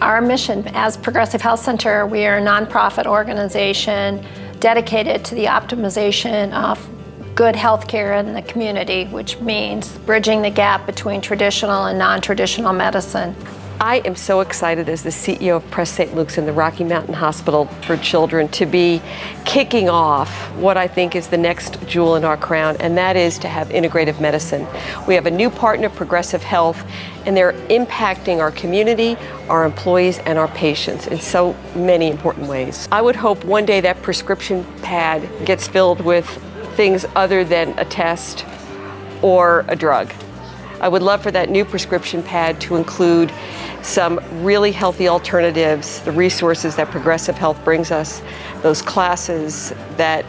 Our mission as Progressive Health Center, we are a nonprofit organization dedicated to the optimization of good health care in the community, which means bridging the gap between traditional and non-traditional medicine. I am so excited as the CEO of Press St. Luke's and the Rocky Mountain Hospital for Children to be kicking off what I think is the next jewel in our crown, and that is to have integrative medicine. We have a new partner, Progressive Health, and they're impacting our community, our employees, and our patients in so many important ways. I would hope one day that prescription pad gets filled with things other than a test or a drug. I would love for that new prescription pad to include some really healthy alternatives, the resources that Progressive Health brings us, those classes, that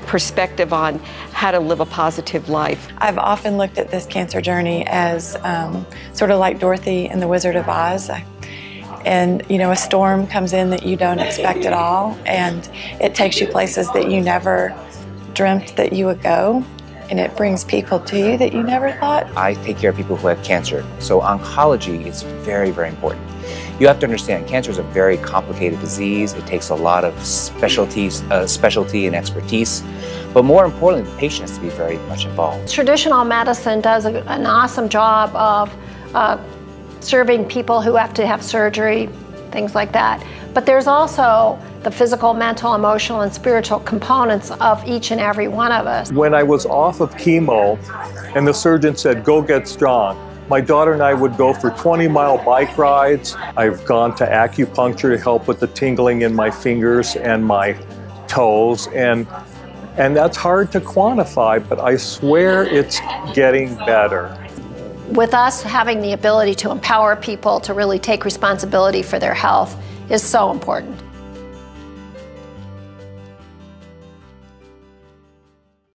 perspective on how to live a positive life. I've often looked at this cancer journey as sort of like Dorothy in The Wizard of Oz. And you know, a storm comes in that you don't expect at all, and it takes you places that you never dreamt that you would go. And it brings people to you that you never thought. I take care of people who have cancer, so oncology is very, very important. You have to understand, cancer is a very complicated disease. It takes a lot of specialty and expertise, but more importantly, the patient has to be very much involved. Traditional medicine does an awesome job of serving people who have to have surgery, things like that. But there's also the physical, mental, emotional, and spiritual components of each and every one of us. When I was off of chemo and the surgeon said, "Go get strong," my daughter and I would go for 20-mile bike rides. I've gone to acupuncture to help with the tingling in my fingers and my toes, and that's hard to quantify, but I swear it's getting better. With us having the ability to empower people to really take responsibility for their health is so important.